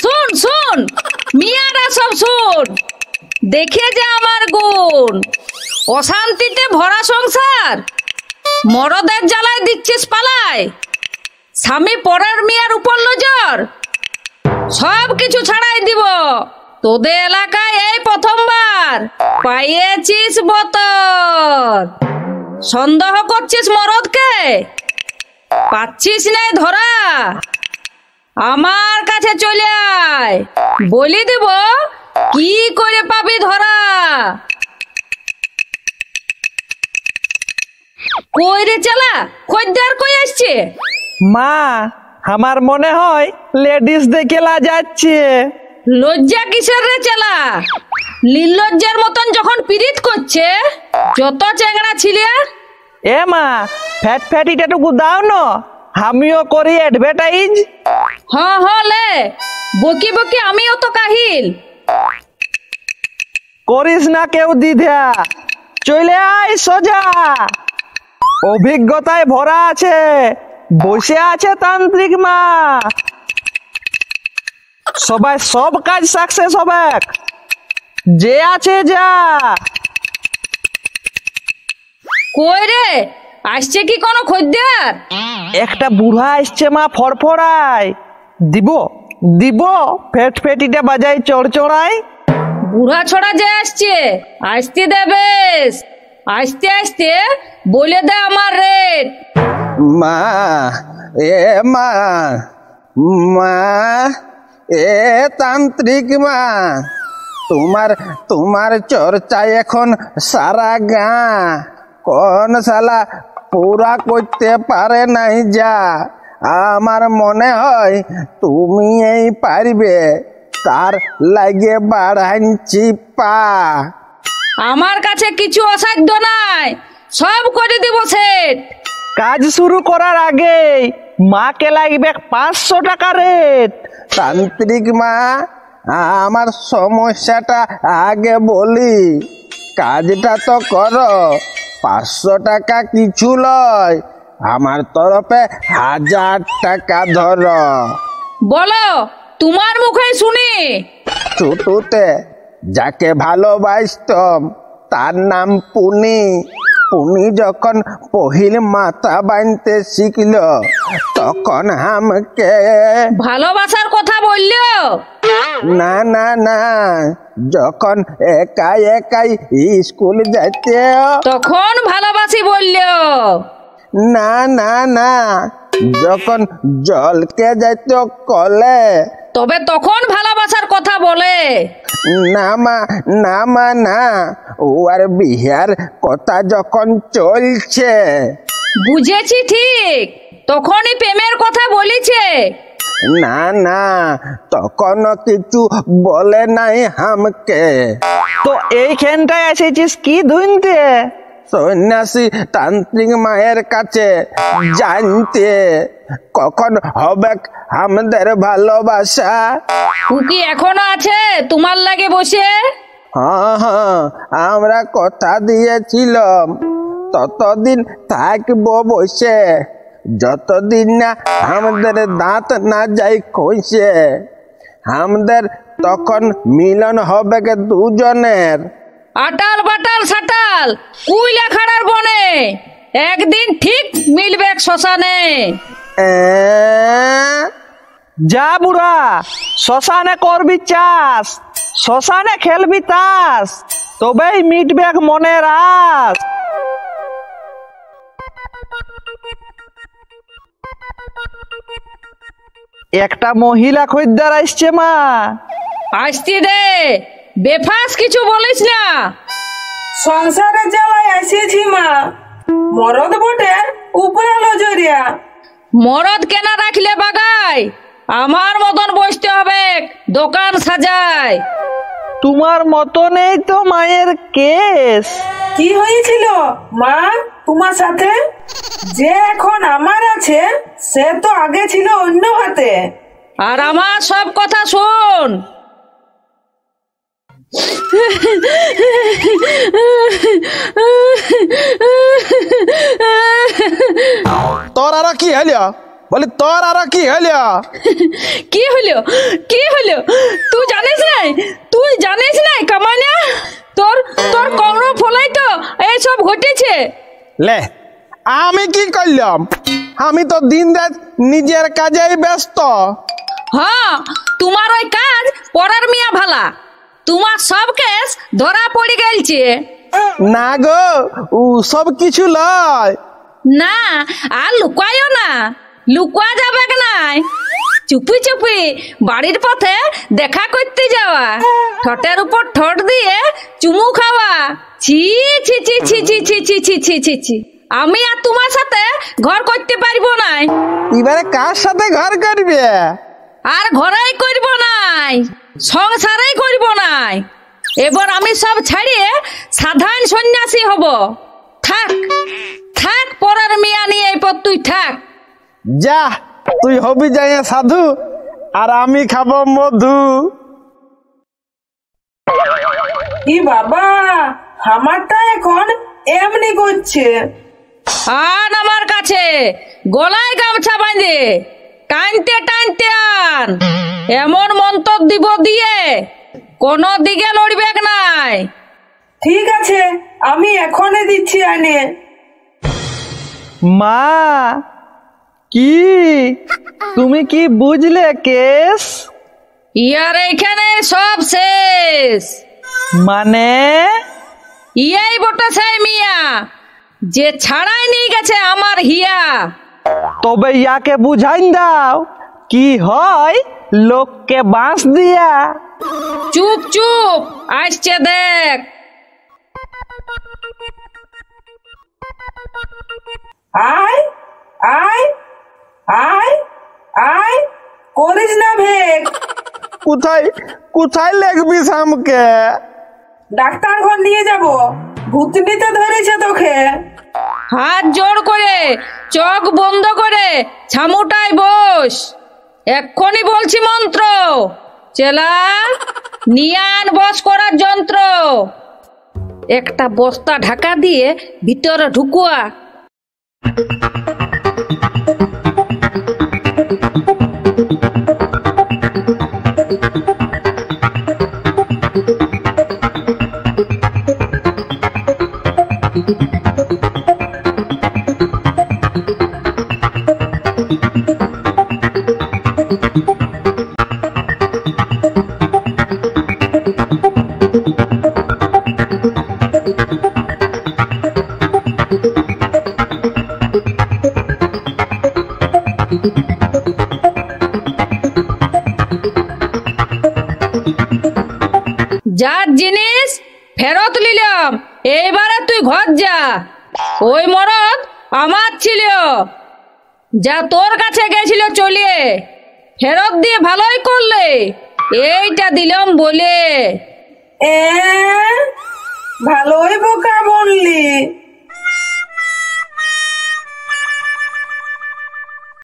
শুন শুন মিয়ারা সব শুন, দেখে যে আমার গুণ, অশান্তিতে ভরা সংসার, মরদের জ্বালায় দিচ্ছিস পালায়, স্বামী পরের মিয়ার উপর নজর, সব কিছু ছাড়াই দিব, তোদের এলাকায় এই প্রথমবার পাইয়েছিস বতর। সন্দেহ করছিস মরদকে, পাচ্ছিস নাই ধরা, আমার কাছে চলে আয়, বলি দেব কি করে পাবি ধরা। কই রে চালা, খদ্দের কই আসছে? মা, আমার মনে হয় লেডিস দেখে যাচ্ছে। লজ্জা কিসের রে চালা? নির্লজ্জার মতন যখন পীড়িত করছে, যত চেংড়া ছিলে। এ মা, ফ্যাট ফ্যাটিটাটুকু দাও না, আমিও করি অ্যাডভার্টাইজ। হ্যাঁ লে, বকি বকি আমিও তো কাহিল। করিস না কেউ দ্বিধা, চলে আয় সোজা, অভিজ্ঞতায় ভরা আছে, বসে আছে তান্ত্রিক মা। সবাই সব কাজ সাকসেস হবে, যে আছে যা। কই রে, আসছে কি কোনো খদ্দের? একটা বুড়া আসছে মা, ফড়ফড়ায়। দিব দিব ফেট ফেটিটা বাজাই চড়চড়াই। বুড়া ছড়া যে আসছে, আসতে দে বেশ, আসতে আসতে বলে দে আমার রেট। মা, এ মা, মা, এ তান্ত্রিক মা, তোমার চর্চায় এখন সারা গা, কোন শালা পুরা করতে পারে নাই যা। আমার মনে হয় তুমি এই পারবে, তার লাগে বাড়াইছি পা। আমার কাছে কিছু অসাধ্য নাই, সব করে দিব সেট। কাজ শুরু করার আগে মাকে লাগবে 500 টাকা রেট। তান্ত্রিক মা, আমার সমস্যাটা আগে বলি, কাজটা তো করো, 500 টাকা কিছু লয়, আমার তরফে 1000 টাকা ধরো। বলো, তোমার মুখে শুনি। ছোটতে যাকে ভালোবাসতাম তার নাম পুনি। পুনি যখন পহিল মাথা বাঁধতে শিখল, তখন আমাকে ভালোবাসার কথা বললো? না না না, যখন একাই একাই স্কুল যাইতে, তখন ভালোবাসি বললো? না না না, যখন জলকে যাইত কলে, তবে তখন ভালোবাসার কথা বলে? না মা, না মা না, ও আর বিহার কথা যখন চলছে। বুঝেছি ঠিক, তখনই প্রেমের কথা বলিছে? না না, তখনও কিছু বলে নাই আমাকে। তো এইখানটায় এসেছিস কি ধুনতে? সন্ন্যাসী তান্ত্রিক মায়ের কাছে জানতে কখন হবে আমাদের ভালোবাসা। ও কি এখনো আছে তোমার লাগে বসে? হ্যাঁ, আমরা কথা দিয়েছিলাম ততদিন থাকবো বসে, যতদিন না আমাদের দাঁত না যাই কইছে। আমাদের তখন মিলন হবে দুজনের। আটাল বাটাল সাটাল কুইলা খাড়ার বনে, একদিন ঠিক মিলবে শ্মশানে। যা বুড়া, শ্মশানে করবি চাষ, শ্মশানে খেলবি তাস, তবেই মিটবে মনের আস। একটা মহিলা খদ্দের আসছে মা। আসতে দে, বেফাস কিছু বলিস না। সংসারের জ্বালায় আসিয়েছি মা, মরদ বটে উপরে লজরিয়া। মরদ কেনা রাখলে বাগাই, আমার মতন বসতে হবে দোকান সাজায়। তোমার মতো নেই তো মায়ের কেস। কি হয়েছিল মা তোমার সাথে? যে এখন আমার আছে, সে তো আগে ছিল অন্য হাতে। আর আমার সব কথা শোন। তোর আর কি হলো? বলি তোর আরো কি হলো? কি হলো কি হলো তুই জানিস নাই কামাইনা? তোর তোর কর্ম ফলাই তো এইসব ঘটেছে। লে আমি কি করলাম? আমি তো দিন রাত নিজের কাজেই ব্যস্ত। হ্যাঁ, তোমার ওই কাজ পরের মিয়া ভালা। তোমার সব কেস ধরা পড়ে গেলছে। না গো, ও সব কিছু লয়। না, আর লুকায়ও না, লুকা যাবে নাই। চুপি চুপি বাড়ির পথে দেখা করতে যাওয়া, ঠোঁটের উপর ঠোঁট দিয়ে চুমু খাওয়া। ছি ছি ছি ছি ছি ছি ছি ছি ছি ছি ছি। আমি আর তোমার সাথে ঘর করতে পারবো নাই। এবারে কার সাথে ঘর করবে? আর ঘরেই করব নাই, সংসারেই করব নাই। এবার আমি সব ছাড়িয়ে সাধারণ সন্ন্যাসী হব। থাক থাক, পরের মিয়া নিয়ে এই পর তুই থাক। যা, তুই হবি যাই সাধু, আর আমি খাবো মধু। ই বাবা, আমারটা এখন এমনি করছে। আন আমার কাছে, গলায় গামছা বাঁধে টানতে টানতে আন। এমন মন্তর দিব দিয়ে কোনো দিকে লড়বে নাই। ঠিক আছে, আমি এখনই দিচ্ছি আনে। মা, কি তুমি কি বুঝলে কেস? ইয়ার এইখানে সব শেষ। মানে ইয়াই বটে সেই মিয়া যে ছাড়াই নিয়ে গেছে আমার হিয়া। তবে ইয়াকে বুঝাইন দাও কি হয় লোককে বাঁশ দিয়া। চুপ চুপ, আসছে দেখ। আয় আয় আয় আয়, করিস না ভেক। কোথায় কোথায় লেখবিস আমাকে? ডাক্তার ঘর নিয়ে যাব, ভূতনিতে ধরেছে তোকে। হাত জোড় করে চোখ বন্ধ করে ছামুটায় বস। এক্ষুনি বলছি মন্ত্র। চেলা, নিয়ান বস করার যন্ত্র। একটা বস্তা ঢাকা দিয়ে ভিতরে ঢুকুয়া। যার জিনিস ফেরত নিলাম, এইবারে তুই ঘর যা। ওই মরদ আমার ছিল, যা তোর কাছে গেছিল চলিয়ে, ফেরত দিয়ে ভালোই করলে। এইটা দিলাম বলে। ভালোই বোকা বললি।